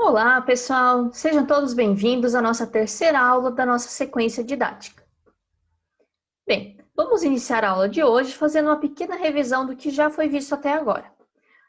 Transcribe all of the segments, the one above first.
Olá, pessoal! Sejam todos bem-vindos à nossa terceira aula da nossa sequência didática. Bem, vamos iniciar a aula de hoje fazendo uma pequena revisão do que já foi visto até agora.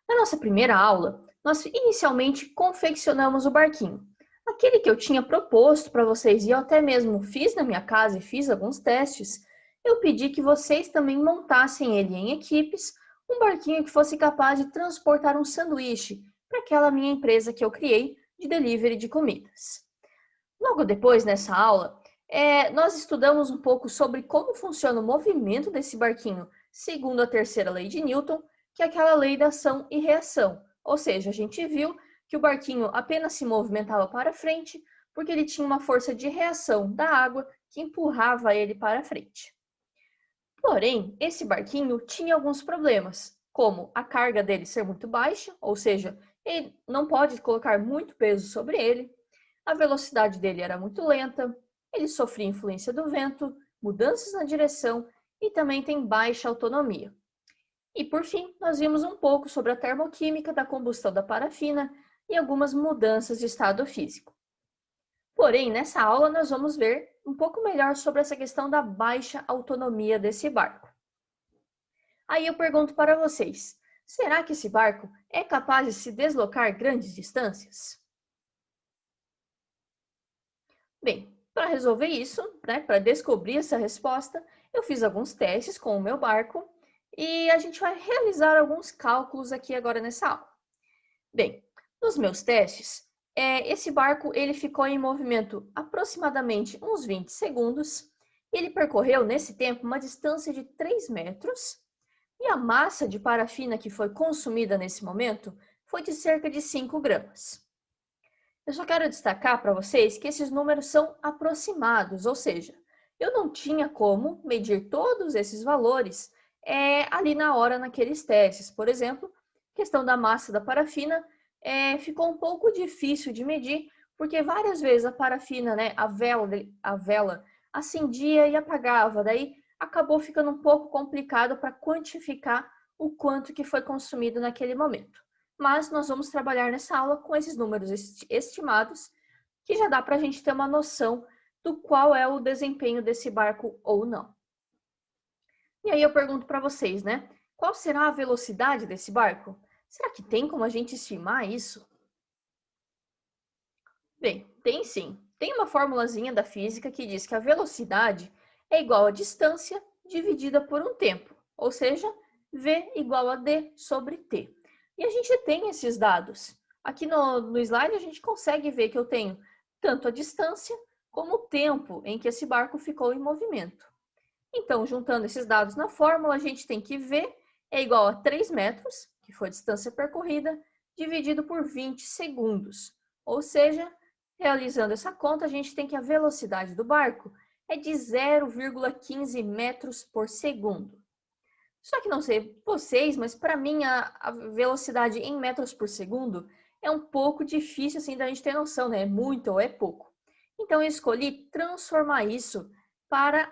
Na nossa primeira aula, nós inicialmente confeccionamos o barquinho, aquele que eu tinha proposto para vocês e eu até mesmo fiz na minha casa e fiz alguns testes. Eu pedi que vocês também montassem ele em equipes, um barquinho que fosse capaz de transportar um sanduíche para aquela minha empresa que eu criei de delivery de comidas. Logo depois, nessa aula, nós estudamos um pouco sobre como funciona o movimento desse barquinho, segundo a terceira lei de Newton, que é aquela lei da ação e reação. Ou seja, a gente viu que o barquinho apenas se movimentava para frente porque ele tinha uma força de reação da água que empurrava ele para frente. Porém, esse barquinho tinha alguns problemas, como a carga dele ser muito baixa, ou seja, ele não pode colocar muito peso sobre ele, a velocidade dele era muito lenta, ele sofria influência do vento, mudanças na direção e também tem baixa autonomia. E por fim, nós vimos um pouco sobre a termoquímica da combustão da parafina e algumas mudanças de estado físico. Porém, nessa aula nós vamos ver um pouco melhor sobre essa questão da baixa autonomia desse barco. Aí eu pergunto para vocês, será que esse barco é capaz de se deslocar grandes distâncias? Bem, para resolver isso, para descobrir essa resposta, eu fiz alguns testes com o meu barco e a gente vai realizar alguns cálculos aqui agora nessa aula. Bem, nos meus testes, esse barco ele ficou em movimento aproximadamente uns 20 segundos. Ele percorreu nesse tempo uma distância de 3 metros e a massa de parafina que foi consumida nesse momento foi de cerca de 5 gramas. Eu só quero destacar para vocês que esses números são aproximados, ou seja, eu não tinha como medir todos esses valores ali na hora naqueles testes. Por exemplo, a questão da massa da parafina ficou um pouco difícil de medir, porque várias vezes a parafina, né, a vela acendia e apagava, daí acabou ficando um pouco complicado para quantificar o quanto que foi consumido naquele momento. Mas nós vamos trabalhar nessa aula com esses números estimados, que já dá para a gente ter uma noção do qual é o desempenho desse barco ou não. E aí eu pergunto para vocês, né? Qual será a velocidade desse barco? Será que tem como a gente estimar isso? Bem, tem sim. Tem uma formulazinha da física que diz que a velocidade é igual à distância dividida por um tempo, ou seja, V igual a D sobre T. E a gente tem esses dados. Aqui no slide a gente consegue ver que eu tenho tanto a distância como o tempo em que esse barco ficou em movimento. Então, juntando esses dados na fórmula, a gente tem que V é igual a 3 metros, que foi a distância percorrida, dividido por 20 segundos. Ou seja, realizando essa conta, a gente tem que a velocidade do barco é de 0,15 metros por segundo. Só que não sei vocês, mas para mim a velocidade em metros por segundo é um pouco difícil assim da gente ter noção, né? É muito ou é pouco. Então eu escolhi transformar isso para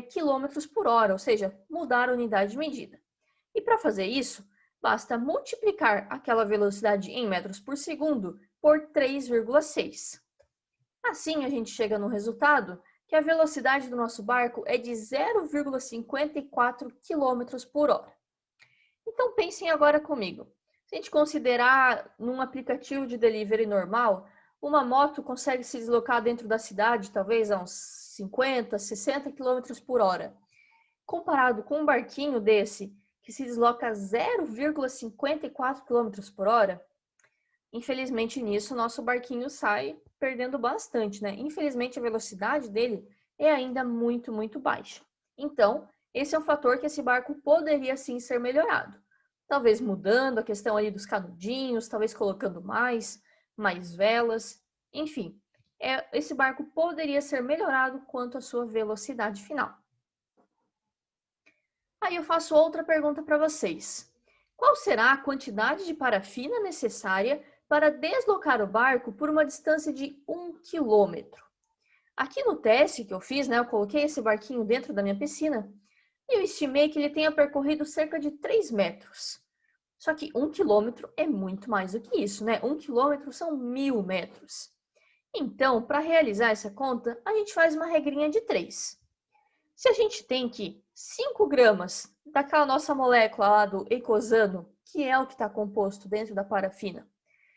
quilômetros por hora, ou seja, mudar a unidade de medida. E para fazer isso, basta multiplicar aquela velocidade em metros por segundo por 3,6. Assim, a gente chega no resultado que a velocidade do nosso barco é de 0,54 km por hora. Então, pensem agora comigo. Se a gente considerar num aplicativo de delivery normal, uma moto consegue se deslocar dentro da cidade talvez a uns 50, 60 km por hora. Comparado com um barquinho desse, que se desloca a 0,54 km por hora, infelizmente nisso, nosso barquinho sai perdendo bastante, né? Infelizmente a velocidade dele é ainda muito, muito baixa. Então, esse é um fator que esse barco poderia sim ser melhorado. Talvez mudando a questão ali dos canudinhos, talvez colocando mais velas, enfim. Esse barco poderia ser melhorado quanto à sua velocidade final. Aí eu faço outra pergunta para vocês. Qual será a quantidade de parafina necessária para deslocar o barco por uma distância de 1 quilômetro? Aqui no teste que eu fiz, né, eu coloquei esse barquinho dentro da minha piscina e eu estimei que ele tenha percorrido cerca de 3 metros. Só que 1 quilômetro é muito mais do que isso, né? 1 quilômetro são 1000 metros. Então, para realizar essa conta, a gente faz uma regrinha de 3. Se a gente tem que 5 gramas daquela nossa molécula lá do eicosano, que é o que está composto dentro da parafina,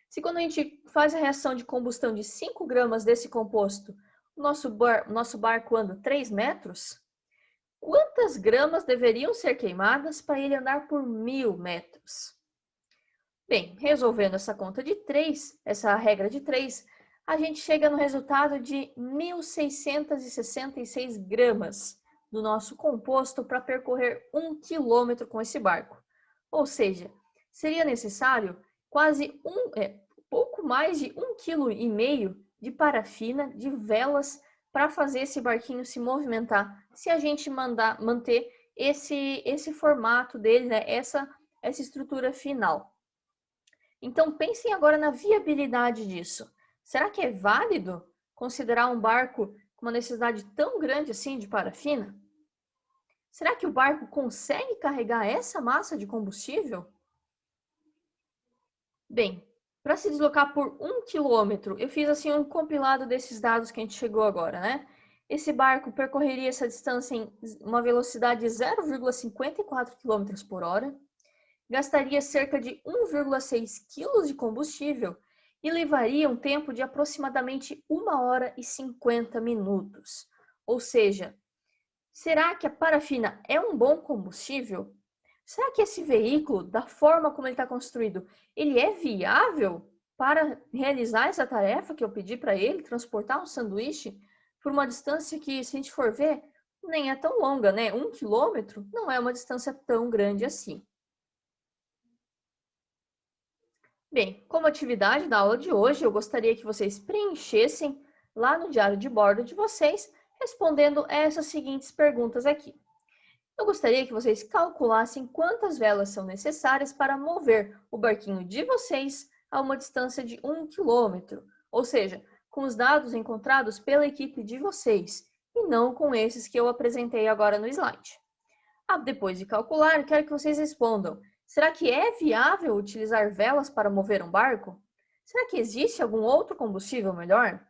se quando a gente faz a reação de combustão de 5 gramas desse composto, o nosso barco anda 3 metros, quantas gramas deveriam ser queimadas para ele andar por 1000 metros? Bem, resolvendo essa conta de 3, essa regra de 3, a gente chega no resultado de 1.666 gramas do nosso composto para percorrer 1 quilômetro com esse barco. Ou seja, seria necessário pouco mais de 1,5 kg de parafina, de velas, para fazer esse barquinho se movimentar, se a gente manter esse formato dele, né? essa estrutura final. Então, pensem agora na viabilidade disso. Será que é válido considerar um barco com uma necessidade tão grande assim de parafina? Será que o barco consegue carregar essa massa de combustível? Bem, para se deslocar por 1 quilômetro, eu fiz assim um compilado desses dados que a gente chegou agora, né? Esse barco percorreria essa distância em uma velocidade de 0,54 km por hora, gastaria cerca de 1,6 kg de combustível e levaria um tempo de aproximadamente 1 hora e 50 minutos. Ou seja, será que a parafina é um bom combustível? Será que esse veículo, da forma como ele está construído, ele é viável para realizar essa tarefa que eu pedi para ele, transportar um sanduíche por uma distância que, se a gente for ver, nem é tão longa, né? 1 quilômetro não é uma distância tão grande assim. Bem, como atividade da aula de hoje, eu gostaria que vocês preenchessem lá no diário de bordo de vocês, respondendo essas seguintes perguntas aqui. Eu gostaria que vocês calculassem quantas velas são necessárias para mover o barquinho de vocês a uma distância de 1 quilômetro, ou seja, com os dados encontrados pela equipe de vocês, e não com esses que eu apresentei agora no slide. Depois de calcular, quero que vocês respondam: será que é viável utilizar velas para mover um barco? Será que existe algum outro combustível melhor?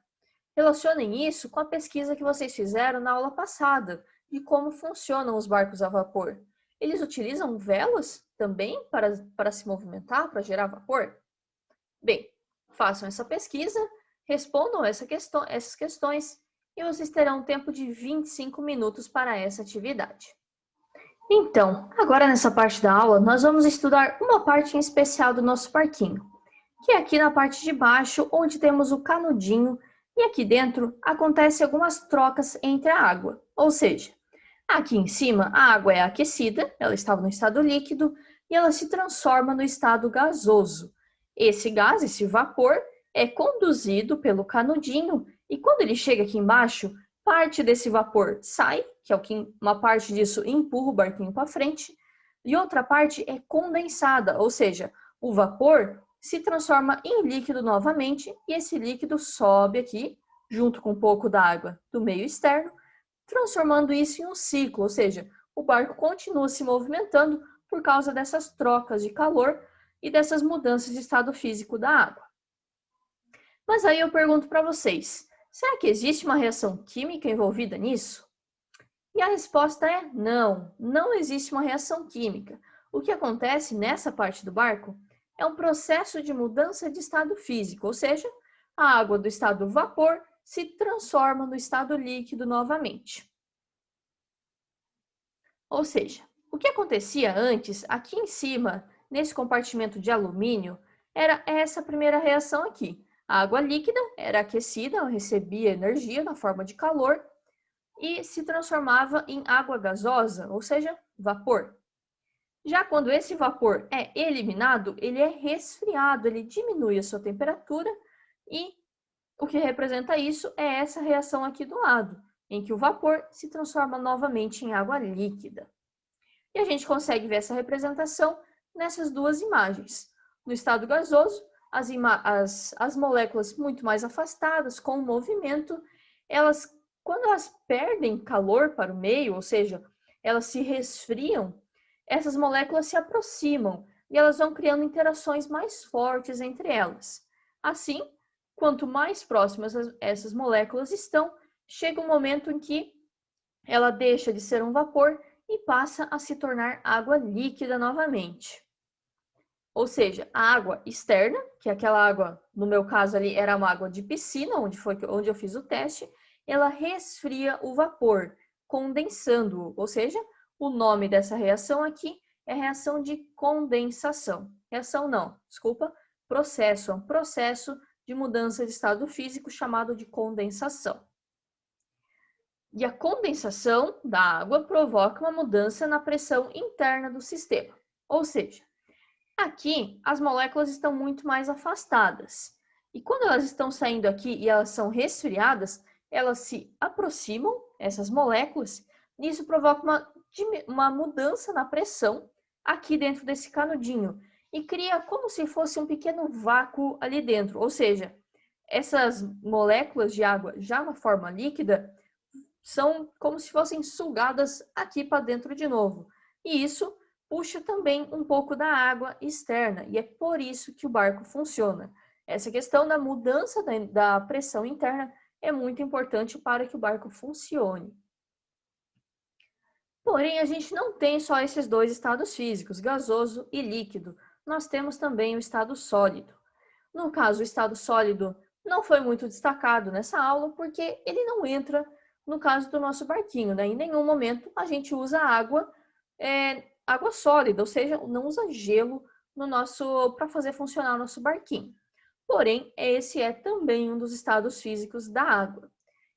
Relacionem isso com a pesquisa que vocês fizeram na aula passada, de como funcionam os barcos a vapor. Eles utilizam velas também para se movimentar, para gerar vapor? Bem, façam essa pesquisa, respondam essas questões e vocês terão um tempo de 25 minutos para essa atividade. Então, agora nessa parte da aula, nós vamos estudar uma parte em especial do nosso barquinho, que é aqui na parte de baixo, onde temos o canudinho, e aqui dentro acontecem algumas trocas entre a água. Ou seja, aqui em cima a água é aquecida, ela estava no estado líquido, e ela se transforma no estado gasoso. Esse gás, esse vapor, é conduzido pelo canudinho, e quando ele chega aqui embaixo, parte desse vapor sai, que é o que uma parte disso empurra o barquinho para frente, e outra parte é condensada, ou seja, o vapor se transforma em líquido novamente e esse líquido sobe aqui, junto com um pouco da água do meio externo, transformando isso em um ciclo, ou seja, o barco continua se movimentando por causa dessas trocas de calor e dessas mudanças de estado físico da água. Mas aí eu pergunto para vocês, será que existe uma reação química envolvida nisso? E a resposta é não, não existe uma reação química. O que acontece nessa parte do barco é um processo de mudança de estado físico, ou seja, a água do estado vapor se transforma no estado líquido novamente. Ou seja, o que acontecia antes, aqui em cima, nesse compartimento de alumínio, era essa primeira reação aqui. A água líquida era aquecida, recebia energia na forma de calor e se transformava em água gasosa, ou seja, vapor. Já quando esse vapor é eliminado, ele é resfriado, ele diminui a sua temperatura e o que representa isso é essa reação aqui do lado, em que o vapor se transforma novamente em água líquida. E a gente consegue ver essa representação nessas duas imagens. No estado gasoso, as moléculas muito mais afastadas, com o movimento, quando elas perdem calor para o meio, ou seja, elas se resfriam, essas moléculas se aproximam, e elas vão criando interações mais fortes entre elas. Assim, quanto mais próximas essas moléculas estão, chega um momento em que ela deixa de ser um vapor e passa a se tornar água líquida novamente. Ou seja, a água externa, que é aquela água, no meu caso ali, era uma água de piscina, onde eu fiz o teste, ela resfria o vapor, condensando-o. Ou seja, o nome dessa reação aqui é reação de condensação. Reação não, desculpa, processo. É um processo de mudança de estado físico chamado de condensação. E a condensação da água provoca uma mudança na pressão interna do sistema. Ou seja, aqui as moléculas estão muito mais afastadas. E quando elas estão saindo aqui e elas são resfriadas, elas se aproximam, essas moléculas, e isso provoca uma mudança na pressão aqui dentro desse canudinho. E cria como se fosse um pequeno vácuo ali dentro. Ou seja, essas moléculas de água já na forma líquida são como se fossem sugadas aqui para dentro de novo. E isso puxa também um pouco da água externa, e é por isso que o barco funciona. Essa questão da mudança da pressão interna é muito importante para que o barco funcione. Porém, a gente não tem só esses dois estados físicos, gasoso e líquido. Nós temos também o estado sólido. No caso, o estado sólido não foi muito destacado nessa aula, porque ele não entra no caso do nosso barquinho, né? Em nenhum momento a gente usa água sólida, ou seja, não usa gelo para fazer funcionar o nosso barquinho. Porém, esse é também um dos estados físicos da água.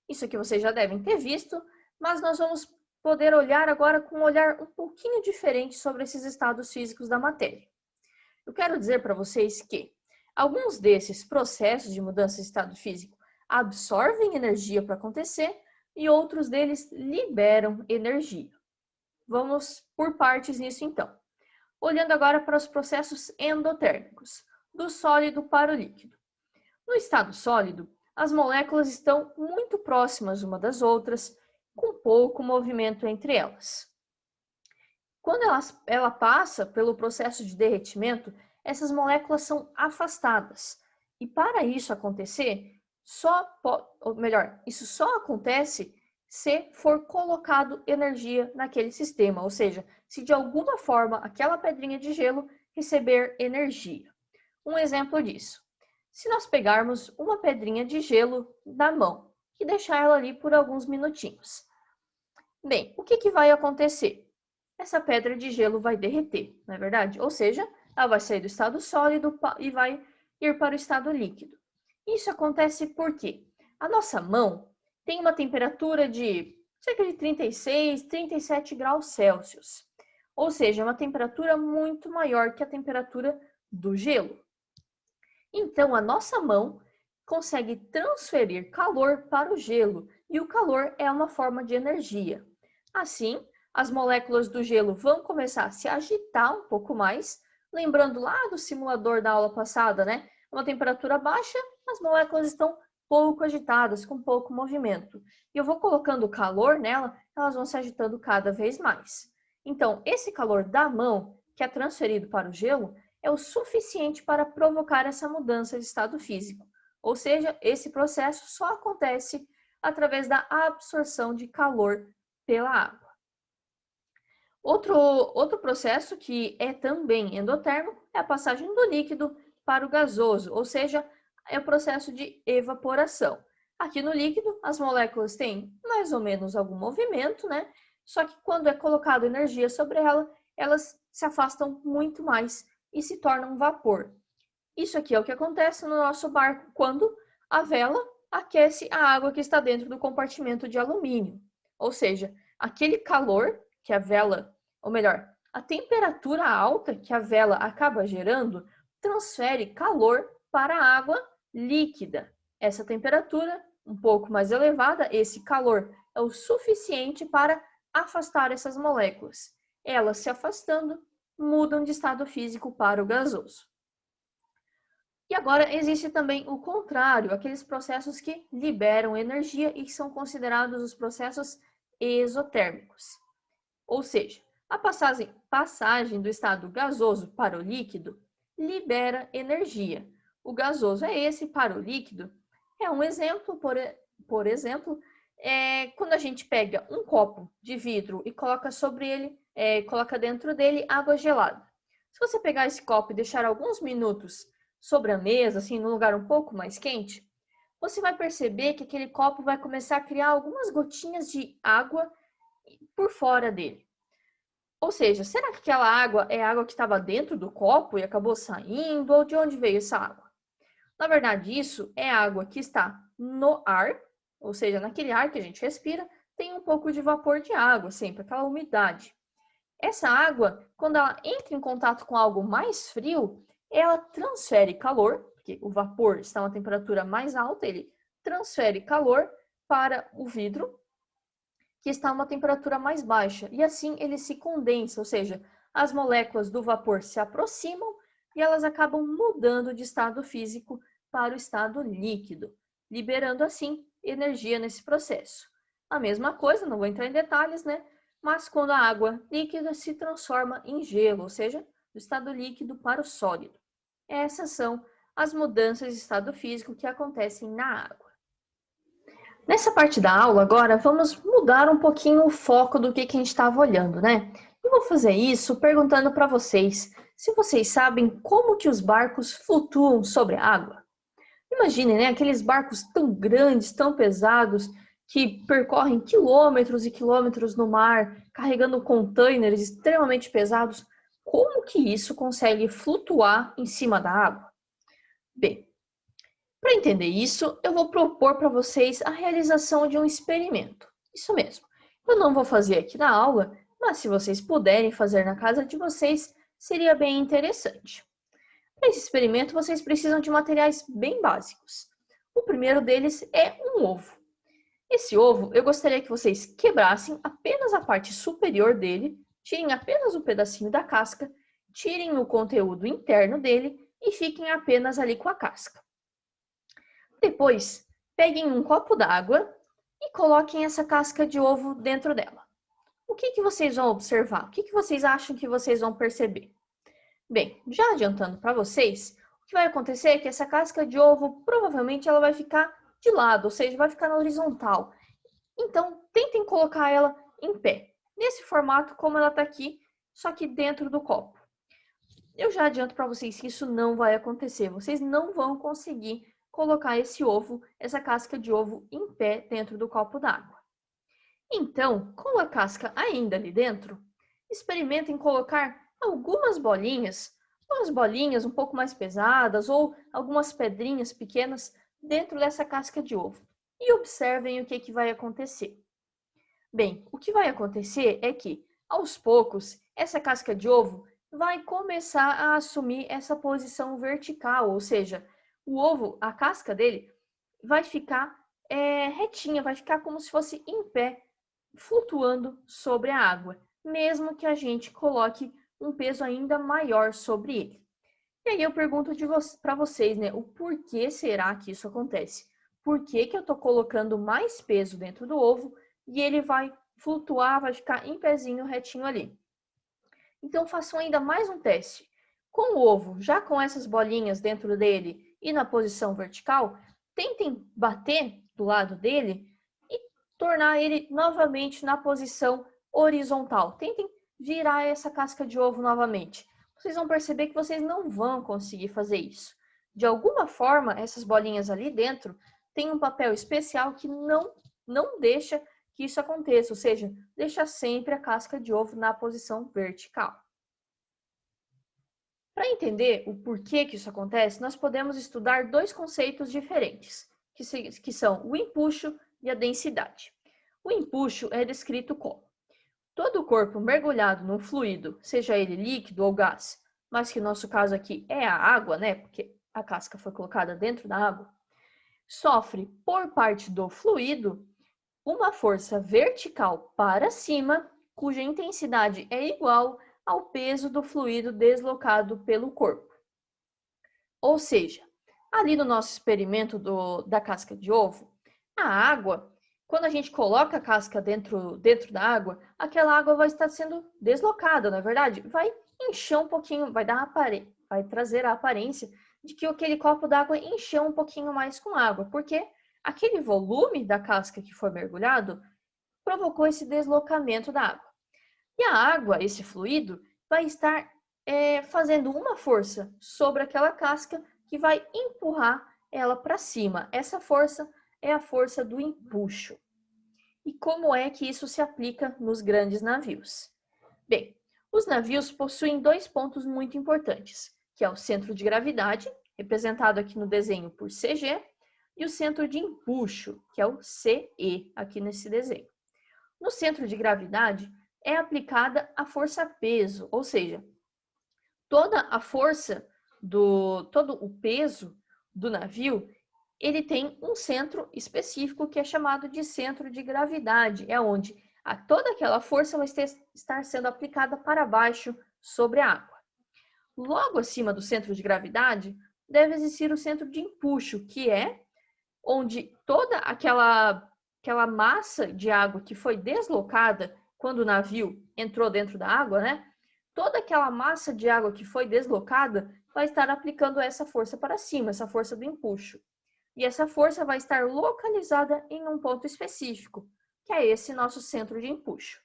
Isso aqui vocês já devem ter visto, mas nós vamos poder olhar agora com um olhar um pouquinho diferente sobre esses estados físicos da matéria. Eu quero dizer para vocês que alguns desses processos de mudança de estado físico absorvem energia para acontecer e outros deles liberam energia. Vamos por partes nisso então. Olhando agora para os processos endotérmicos, do sólido para o líquido. No estado sólido, as moléculas estão muito próximas uma das outras, com pouco movimento entre elas. Quando ela passa pelo processo de derretimento, essas moléculas são afastadas. E para isso acontecer, isso só acontece se for colocado energia naquele sistema, ou seja, se de alguma forma aquela pedrinha de gelo receber energia. Um exemplo disso. Se nós pegarmos uma pedrinha de gelo na mão e deixar ela ali por alguns minutinhos. Bem, o que vai acontecer? Essa pedra de gelo vai derreter, não é verdade? Ou seja, ela vai sair do estado sólido e vai ir para o estado líquido. Isso acontece porque a nossa mão tem uma temperatura de cerca de 36, 37 graus Celsius. Ou seja, uma temperatura muito maior que a temperatura do gelo. Então, a nossa mão consegue transferir calor para o gelo, e o calor é uma forma de energia. Assim, as moléculas do gelo vão começar a se agitar um pouco mais, lembrando lá do simulador da aula passada, né? Uma temperatura baixa, as moléculas estão pouco agitadas, com pouco movimento. E eu vou colocando calor nela, elas vão se agitando cada vez mais. Então, esse calor da mão, que é transferido para o gelo, é o suficiente para provocar essa mudança de estado físico. Ou seja, esse processo só acontece através da absorção de calor pela água. Outro processo que é também endotérmico é a passagem do líquido para o gasoso, ou seja, é o processo de evaporação. Aqui no líquido, as moléculas têm mais ou menos algum movimento, né? Só que quando é colocado energia sobre ela, elas se afastam muito mais e se tornam vapor. Isso aqui é o que acontece no nosso barco quando a vela aquece a água que está dentro do compartimento de alumínio. Ou seja, aquele calor que a vela, ou melhor, a temperatura alta que a vela acaba gerando, transfere calor para a água líquida. Essa temperatura, um pouco mais elevada, esse calor é o suficiente para afastar essas moléculas. Elas se afastando, mudam de estado físico para o gasoso. E agora existe também o contrário, aqueles processos que liberam energia e que são considerados os processos exotérmicos. Ou seja, A passagem do estado gasoso para o líquido libera energia. O gasoso é esse, para o líquido é um exemplo, por exemplo, quando a gente pega um copo de vidro e coloca sobre ele, coloca dentro dele água gelada. Se você pegar esse copo e deixar alguns minutos sobre a mesa, assim, num lugar um pouco mais quente, você vai perceber que aquele copo vai começar a criar algumas gotinhas de água por fora dele. Ou seja, será que aquela água é água que estava dentro do copo e acabou saindo? Ou de onde veio essa água? Na verdade, isso é água que está no ar, ou seja, naquele ar que a gente respira, tem um pouco de vapor de água, sempre aquela umidade. Essa água, quando ela entra em contato com algo mais frio, ela transfere calor, porque o vapor está a uma temperatura mais alta, ele transfere calor para o vidro, que está a uma temperatura mais baixa, e assim ele se condensa, ou seja, as moléculas do vapor se aproximam e elas acabam mudando de estado físico para o estado líquido, liberando assim energia nesse processo. A mesma coisa, não vou entrar em detalhes, né? Mas quando a água líquida se transforma em gelo, ou seja, do estado líquido para o sólido. Essas são as mudanças de estado físico que acontecem na água. Nessa parte da aula, agora, vamos mudar um pouquinho o foco do que a gente estava olhando, né? Eu vou fazer isso perguntando para vocês se vocês sabem como que os barcos flutuam sobre a água. Imaginem, né? Aqueles barcos tão grandes, tão pesados, que percorrem quilômetros e quilômetros no mar, carregando containers extremamente pesados. Como que isso consegue flutuar em cima da água? Bem, para entender isso, eu vou propor para vocês a realização de um experimento. Isso mesmo. Eu não vou fazer aqui na aula, mas se vocês puderem fazer na casa de vocês, seria bem interessante. Para esse experimento, vocês precisam de materiais bem básicos. O primeiro deles é um ovo. Esse ovo, eu gostaria que vocês quebrassem apenas a parte superior dele, tirem apenas um pedacinho da casca, tirem o conteúdo interno dele e fiquem apenas ali com a casca. Depois, peguem um copo d'água e coloquem essa casca de ovo dentro dela. O que vocês vão observar? O que vocês acham que vocês vão perceber? Bem, já adiantando para vocês, o que vai acontecer é que essa casca de ovo provavelmente ela vai ficar de lado, ou seja, vai ficar na horizontal. Então, tentem colocar ela em pé, nesse formato como ela está aqui, só que dentro do copo. Eu já adianto para vocês que isso não vai acontecer. Vocês não vão conseguir colocar esse ovo, essa casca de ovo em pé dentro do copo d'água. Então, com a casca ainda ali dentro, experimentem colocar algumas bolinhas, umas bolinhas um pouco mais pesadas ou algumas pedrinhas pequenas dentro dessa casca de ovo e observem o que vai acontecer. Bem, o que vai acontecer é que, aos poucos, essa casca de ovo vai começar a assumir essa posição vertical, ou seja, o ovo, a casca dele, vai ficar retinha, vai ficar como se fosse em pé, flutuando sobre a água, mesmo que a gente coloque um peso ainda maior sobre ele. E aí eu pergunto para vocês, né, o porquê será que isso acontece? Por que eu estou colocando mais peso dentro do ovo e ele vai flutuar, vai ficar em pezinho retinho ali? Então façam ainda mais um teste. Com o ovo, já com essas bolinhas dentro dele e na posição vertical, tentem bater do lado dele e tornar ele novamente na posição horizontal. Tentem virar essa casca de ovo novamente. Vocês vão perceber que vocês não vão conseguir fazer isso. De alguma forma, essas bolinhas ali dentro têm um papel especial que não deixa que isso aconteça, ou seja, deixa sempre a casca de ovo na posição vertical. Para entender o porquê que isso acontece, nós podemos estudar dois conceitos diferentes, que são o empuxo e a densidade. O empuxo é descrito como todo o corpo mergulhado num fluido, seja ele líquido ou gás, mas que no nosso caso aqui é a água, né? Porque a casca foi colocada dentro da água, sofre por parte do fluido uma força vertical para cima, cuja intensidade é igual ao peso do fluido deslocado pelo corpo. Ou seja, ali no nosso experimento da casca de ovo, a água Quando a gente coloca a casca dentro da água, aquela água vai estar sendo deslocada, não é verdade? Vai encher um pouquinho, vai trazer a aparência de que aquele copo d'água encheu um pouquinho mais com água, porque aquele volume da casca que foi mergulhado provocou esse deslocamento da água. E a água, esse fluido, vai estar fazendo uma força sobre aquela casca que vai empurrar ela para cima. Essa força é a força do empuxo. E como é que isso se aplica nos grandes navios? Bem, os navios possuem dois pontos muito importantes, que é o centro de gravidade, representado aqui no desenho por CG, e o centro de empuxo, que é o CE, aqui nesse desenho. No centro de gravidade é aplicada a força-peso, ou seja, toda a força todo o peso do navio, ele tem um centro específico que é chamado de centro de gravidade, é onde toda aquela força vai estar sendo aplicada para baixo sobre a água. Logo acima do centro de gravidade, deve existir o centro de empuxo, que é onde toda aquela massa de água que foi deslocada quando o navio entrou dentro da água, né? Toda aquela massa de água que foi deslocada vai estar aplicando essa força para cima, essa força do empuxo. E essa força vai estar localizada em um ponto específico, que é esse nosso centro de empuxo.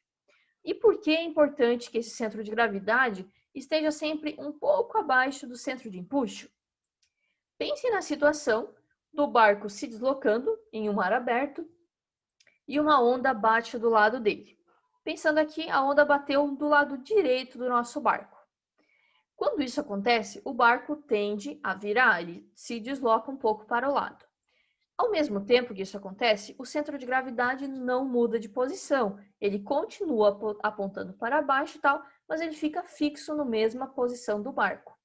E por que é importante que esse centro de gravidade esteja sempre um pouco abaixo do centro de empuxo? Pense na situação do barco se deslocando em um mar aberto e uma onda bate do lado dele. Pensando aqui, a onda bateu do lado direito do nosso barco. Quando isso acontece, o barco tende a virar, ele se desloca um pouco para o lado. Ao mesmo tempo que isso acontece, o centro de gravidade não muda de posição. Ele continua apontando para baixo e tal, mas ele fica fixo na mesma posição do barco.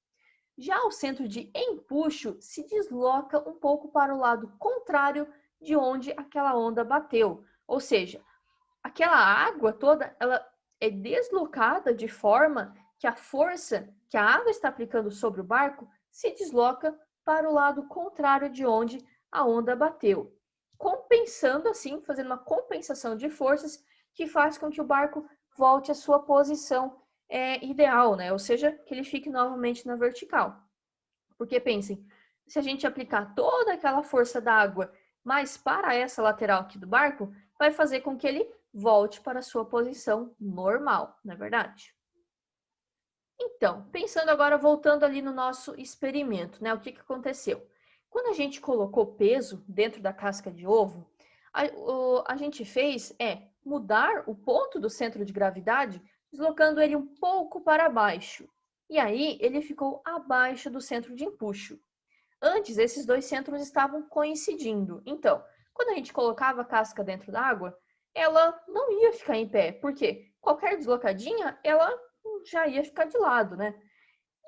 Já o centro de empuxo se desloca um pouco para o lado contrário de onde aquela onda bateu. Ou seja, aquela água toda, ela é deslocada de forma que a força que a água está aplicando sobre o barco se desloca para o lado contrário de onde a onda bateu, compensando assim, fazendo uma compensação de forças que faz com que o barco volte à sua posição ideal, né? Ou seja, que ele fique novamente na vertical. Porque pensem, se a gente aplicar toda aquela força da água mais para essa lateral aqui do barco, vai fazer com que ele volte para a sua posição normal, não é verdade? Então, pensando agora, voltando ali no nosso experimento, né? O que aconteceu? Quando a gente colocou peso dentro da casca de ovo, a gente fez mudar o ponto do centro de gravidade, deslocando ele um pouco para baixo. E aí, ele ficou abaixo do centro de empuxo. Antes, esses dois centros estavam coincidindo. Então, quando a gente colocava a casca dentro d'água, ela não ia ficar em pé. Por quê? Qualquer deslocadinha, ela já ia ficar de lado, né?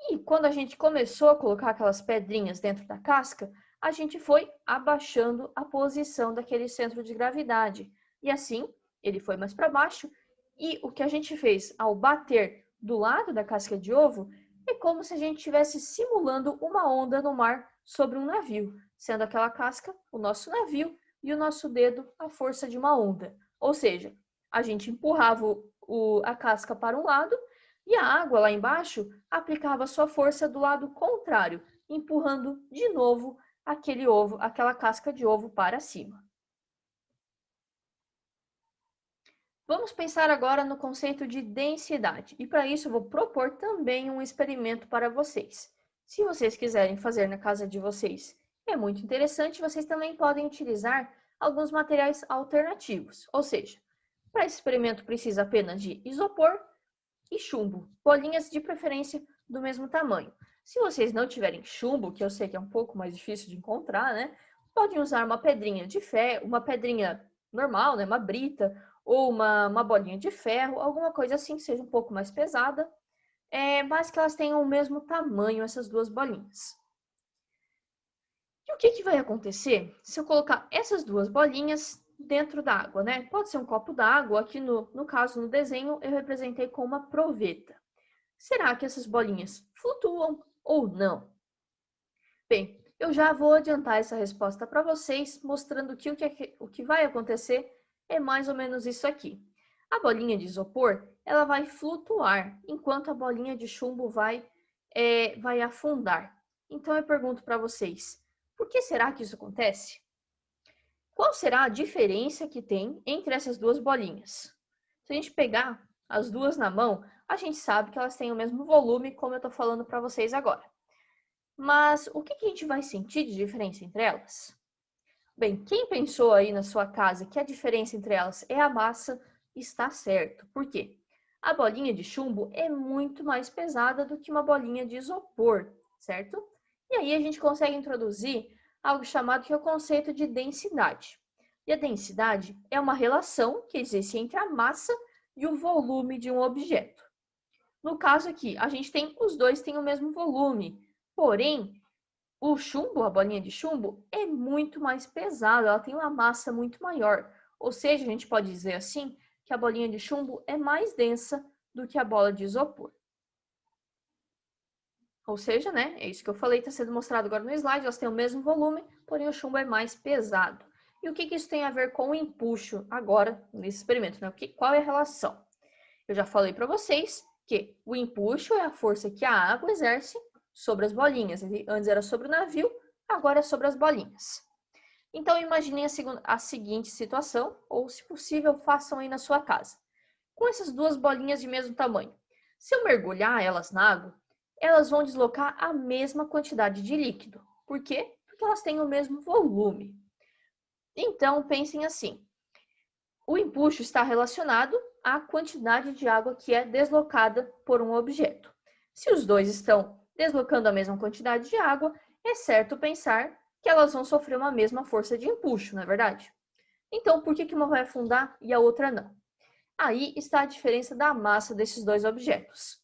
E quando a gente começou a colocar aquelas pedrinhas dentro da casca, a gente foi abaixando a posição daquele centro de gravidade. E assim, ele foi mais para baixo. E o que a gente fez ao bater do lado da casca de ovo é como se a gente estivesse simulando uma onda no mar sobre um navio, sendo aquela casca o nosso navio e o nosso dedo a força de uma onda. Ou seja, a gente empurrava a casca para um lado e a água lá embaixo aplicava sua força do lado contrário, empurrando de novo aquela casca de ovo para cima. Vamos pensar agora no conceito de densidade. E para isso eu vou propor também um experimento para vocês. Se vocês quiserem fazer na casa de vocês, é muito interessante, vocês também podem utilizar alguns materiais alternativos. Ou seja, para esse experimento precisa apenas de isopor e chumbo, bolinhas de preferência do mesmo tamanho. Se vocês não tiverem chumbo, que eu sei que é um pouco mais difícil de encontrar, né? Podem usar uma pedrinha de ferro, uma pedrinha normal, né? Uma brita, ou uma bolinha de ferro, alguma coisa assim que seja um pouco mais pesada, mas que elas tenham o mesmo tamanho, essas duas bolinhas. E o que vai acontecer se eu colocar essas duas bolinhas dentro da água, né? Pode ser um copo d'água, aqui no caso, no desenho, eu representei com uma proveta. Será que essas bolinhas flutuam ou não? Bem, eu já vou adiantar essa resposta para vocês, mostrando que o que vai acontecer é mais ou menos isso aqui. A bolinha de isopor, ela vai flutuar, enquanto a bolinha de chumbo vai afundar. Então, eu pergunto para vocês, por que será que isso acontece? Qual será a diferença que tem entre essas duas bolinhas? Se a gente pegar as duas na mão, a gente sabe que elas têm o mesmo volume, como eu estou falando para vocês agora. Mas o que a gente vai sentir de diferença entre elas? Bem, quem pensou aí na sua casa que a diferença entre elas é a massa, está certo. Por quê? A bolinha de chumbo é muito mais pesada do que uma bolinha de isopor, certo? E aí a gente consegue introduzir algo chamado que é o conceito de densidade. E a densidade é uma relação que existe entre a massa e o volume de um objeto. No caso aqui, os dois têm o mesmo volume, porém, o chumbo, a bolinha de chumbo, é muito mais pesada, ela tem uma massa muito maior. Ou seja, a gente pode dizer assim, que a bolinha de chumbo é mais densa do que a bola de isopor. Ou seja, né, é isso que eu falei, está sendo mostrado agora no slide, elas têm o mesmo volume, porém o chumbo é mais pesado. E o que isso tem a ver com o empuxo agora, nesse experimento, né? Qual é a relação? Eu já falei para vocês que o empuxo é a força que a água exerce sobre as bolinhas. Antes era sobre o navio, agora é sobre as bolinhas. Então, imaginem a seguinte situação, ou se possível, façam aí na sua casa. Com essas duas bolinhas de mesmo tamanho. Se eu mergulhar elas na água, elas vão deslocar a mesma quantidade de líquido. Por quê? Porque elas têm o mesmo volume. Então, pensem assim. O empuxo está relacionado à quantidade de água que é deslocada por um objeto. Se os dois estão deslocando a mesma quantidade de água, é certo pensar que elas vão sofrer uma mesma força de empuxo, não é verdade? Então, por que uma vai afundar e a outra não? Aí está a diferença da massa desses dois objetos.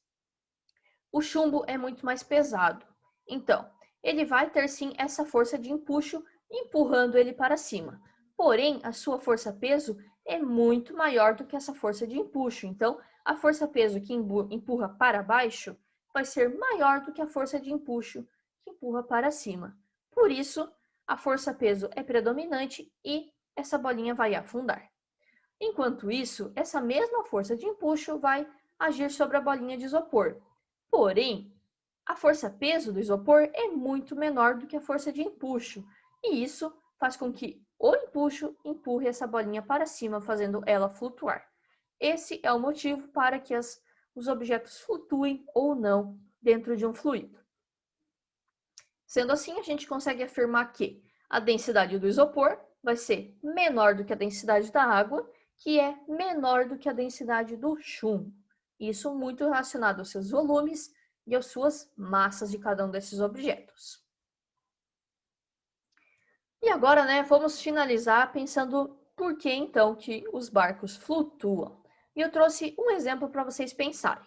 O chumbo é muito mais pesado, então ele vai ter sim essa força de empuxo empurrando ele para cima. Porém, a sua força-peso é muito maior do que essa força de empuxo. Então, a força-peso que empurra para baixo vai ser maior do que a força de empuxo que empurra para cima. Por isso, a força-peso é predominante e essa bolinha vai afundar. Enquanto isso, essa mesma força de empuxo vai agir sobre a bolinha de isopor. Porém, a força-peso do isopor é muito menor do que a força de empuxo, e isso faz com que o empuxo empurre essa bolinha para cima, fazendo ela flutuar. Esse é o motivo para que os objetos flutuem ou não dentro de um fluido. Sendo assim, a gente consegue afirmar que a densidade do isopor vai ser menor do que a densidade da água, que é menor do que a densidade do chumbo. Isso muito relacionado aos seus volumes e às suas massas de cada um desses objetos. E agora, né, vamos finalizar pensando por que então que os barcos flutuam. E eu trouxe um exemplo para vocês pensarem.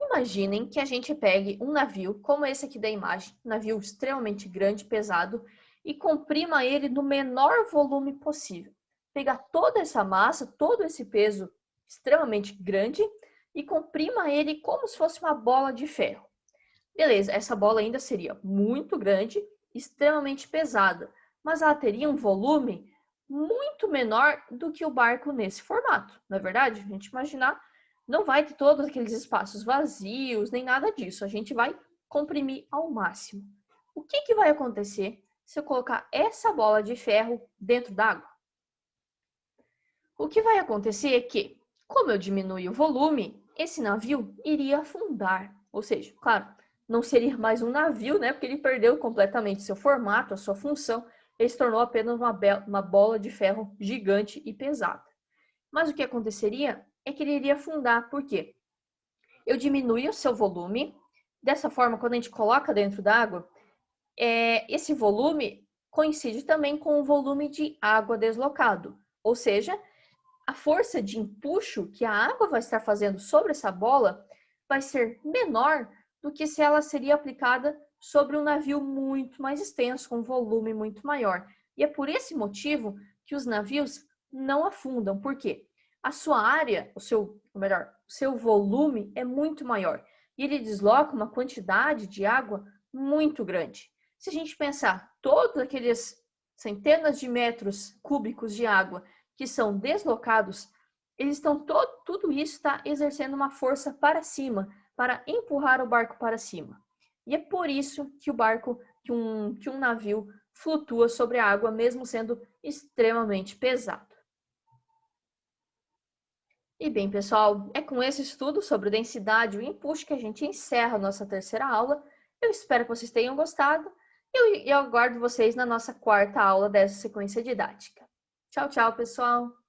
Imaginem que a gente pegue um navio, como esse aqui da imagem, um navio extremamente grande, pesado, e comprima ele no menor volume possível. Pegar toda essa massa, todo esse peso extremamente grande e comprima ele como se fosse uma bola de ferro. Beleza, essa bola ainda seria muito grande, extremamente pesada, mas ela teria um volume muito menor do que o barco nesse formato. Na verdade, a gente imaginar, não vai ter todos aqueles espaços vazios, nem nada disso. A gente vai comprimir ao máximo. O que vai acontecer se eu colocar essa bola de ferro dentro d'água? O que vai acontecer é que, como eu diminui o volume, esse navio iria afundar. Ou seja, claro, não seria mais um navio, né? Porque ele perdeu completamente seu formato, a sua função. Ele se tornou apenas uma bola de ferro gigante e pesada. Mas o que aconteceria é que ele iria afundar. Por quê? Eu diminuí o seu volume. Dessa forma, quando a gente coloca dentro d'água, esse volume coincide também com o volume de água deslocado. Ou seja, a força de empuxo que a água vai estar fazendo sobre essa bola vai ser menor do que se ela seria aplicada sobre um navio muito mais extenso, com um volume muito maior. E é por esse motivo que os navios não afundam. Por quê? A sua área, o seu volume é muito maior e ele desloca uma quantidade de água muito grande. Se a gente pensar todos aqueles centenas de metros cúbicos de água que são deslocados, eles estão tudo isso está exercendo uma força para cima, para empurrar o barco para cima. E é por isso que o barco, que um navio flutua sobre a água, mesmo sendo extremamente pesado. E bem, pessoal, é com esse estudo sobre densidade e o empuxo que a gente encerra a nossa terceira aula. Eu espero que vocês tenham gostado e eu aguardo vocês na nossa quarta aula dessa sequência didática. Tchau, tchau, pessoal!